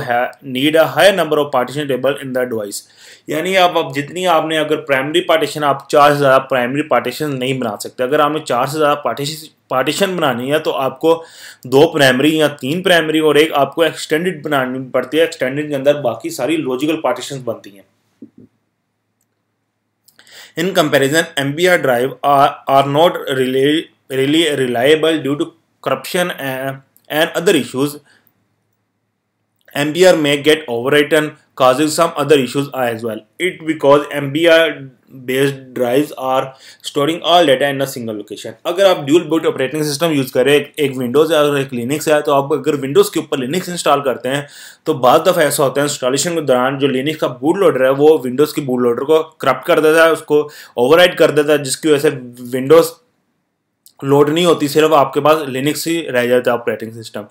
need a higher number of partition table in the device। यानी आप जितनी आपने अगर प्राइमरी पार्टीशन, आप 4 से ज़्यादा प्राइमरी पार्टीशन नहीं बना सकते। अगर आपने 4 से ज़्यादा पार्टीशन बनानी है तो आपको 2 प्राइमरी या 3 प्राइमरी और एक आपको एक्सटेंडेड बनानी पड़ती है। एक्सटेंडेड के अंदर बाकी सारी लॉजिकल पार्टीशन बनती हैं। In comparison MBR drive are not really reliable due to corruption and other issues. MBR may get overwritten, causing some other issues as well. It because MBR based drives are storing all data in a single location. अगर आप dual boot operating system use करें, एक विंडोज़ है और एक लिनक्स है, तो आप अगर विंडोज़ के ऊपर लिनक्स इंस्टॉल करते हैं तो बाद दफ़ा ऐसा होता है इंस्टॉलेशन के दौरान जो लिनक्स का बूट लोडर है वो विंडोज़ की बूट लोडर को करप्ट कर देता है, उसको ओवरराइड कर देता है, जिसकी वजह से विंडोज़ लोड नहीं होती, सिर्फ आपके पास लिनक्स ही रह जाता है ऑपरेटिंग सिस्टम।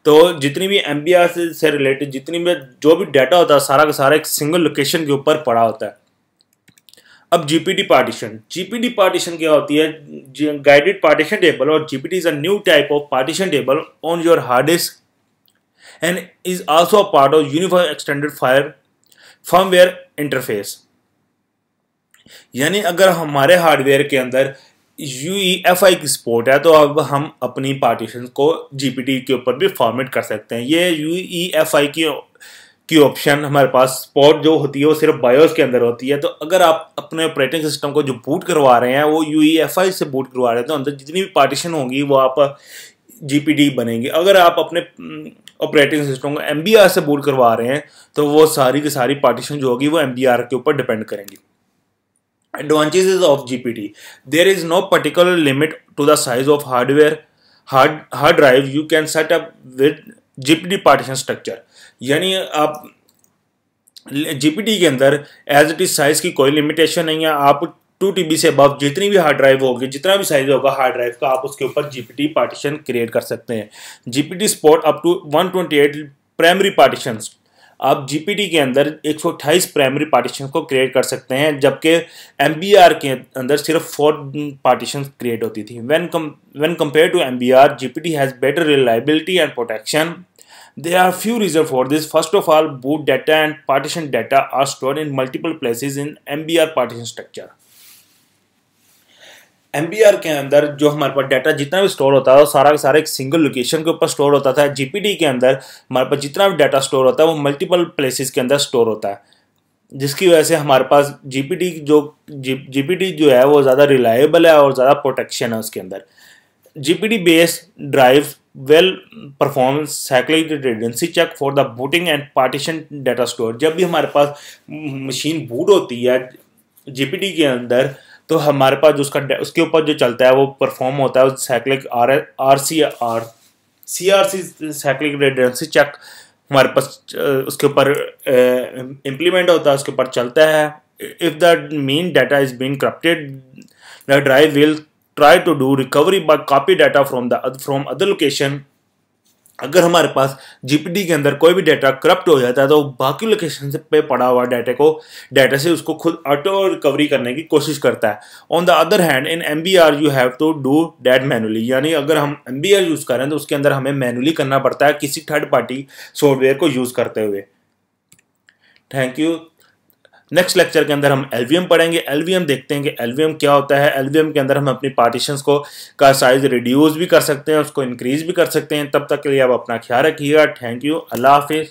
तो जितनी भी MBR से रिलेटेड जितनी भी जो भी डाटा होता है सारा का सारा एक सिंगल लोकेशन के ऊपर पड़ा होता है। अब GPD पार्टीशन क्या होती है? गाइडेड पार्टीशन टेबल और GPD is a new type of partition table on your hard disk and is also a part of unified extended firmware interface. यानी अगर हमारे हार्डवेयर के अंदर UEFI की सपोर्ट है, तो अब हम अपनी पार्टीशन को GPT के ऊपर भी फॉर्मेट कर सकते हैं। ये UEFI की ऑप्शन हमारे पास सपोर्ट जो होती है वो सिर्फ बायोस के अंदर होती है। तो अगर आप अपने ऑपरेटिंग सिस्टम को जो बूट करवा रहे हैं वो UEFI से बूट करवा रहे हैं, तो अंदर जितनी भी पार्टीशन होंगी वो आप GPT बनेंगी। अगर आप अपने ऑपरेटिंग सिस्टम को MBR से बूट करवा रहे हैं तो वो सारी की सारी पार्टीशन जो होगी वो MBR के ऊपर डिपेंड करेंगी। Advantages of GPT: there is no particular limit to the size of hard drive you can set up with GPT partition structure। यानी आप GPT के अंदर एज इट इज साइज की कोई लिमिटेशन नहीं है। आप 2 TB से अबव जितनी भी हार्ड ड्राइव होगी, जितना भी साइज होगा हार्ड ड्राइव का, आप उसके ऊपर GPT पार्टीशन क्रिएट कर सकते हैं। GPT support up to 128 primary partitions. आप GPT के अंदर 128 प्राइमरी पार्टीशन को क्रिएट कर सकते हैं, जबकि MBR के अंदर सिर्फ 4 पार्टीशन क्रिएट होती थी। When compared to MBR, GPT has better reliability and protection. There are few reasons for this. First of all, boot data and partition data are stored in multiple places in MBR partition structure. MBR के अंदर जो हमारे पास डाटा जितना भी स्टोर होता है वो सारा का सारा एक सिंगल लोकेशन के ऊपर स्टोर होता था। GPT के अंदर हमारे पास जितना भी डाटा स्टोर होता है वो मल्टीपल प्लेसेस के अंदर स्टोर होता है, जिसकी वजह से हमारे पास GPT जो है वो ज़्यादा रिलायबल है और ज़्यादा प्रोटेक्शन है उसके अंदर। GPT based drive will perform cyclic redundancy check for the booting and partition data store. जब भी हमारे पास मशीन बूट होती है GPT के अंदर तो हमारे पास जो उसके ऊपर जो चलता है वो परफॉर्म होता है cyclic CRC cyclic redundancy check हमारे पास उसके ऊपर इम्प्लीमेंट होता है, उसके ऊपर चलता है। If the main data is being corrupted, the drive will try to do recovery by copy data from other location। अगर हमारे पास GPT के अंदर कोई भी डाटा करप्ट हो जाता है तो बाकी लोकेशन पे पड़ा हुआ डाटा से उसको खुद ऑटो रिकवरी करने की कोशिश करता है। On the other hand in MBR you have to do that manually. यानी अगर हम MBR यूज़ करें तो उसके अंदर हमें मैनुअली करना पड़ता है किसी थर्ड पार्टी सॉफ्टवेयर को यूज़ करते हुए। Thank you. नेक्स्ट लेक्चर के अंदर हम LVM पढ़ेंगे। LVM देखते हैं कि LVM क्या होता है। LVM के अंदर हम अपनी पार्टीशंस का साइज रिड्यूस भी कर सकते हैं, उसको इंक्रीज भी कर सकते हैं। तब तक के लिए आप अपना ख्याल रखिएगा। Thank you. अल्लाह हाफिज़।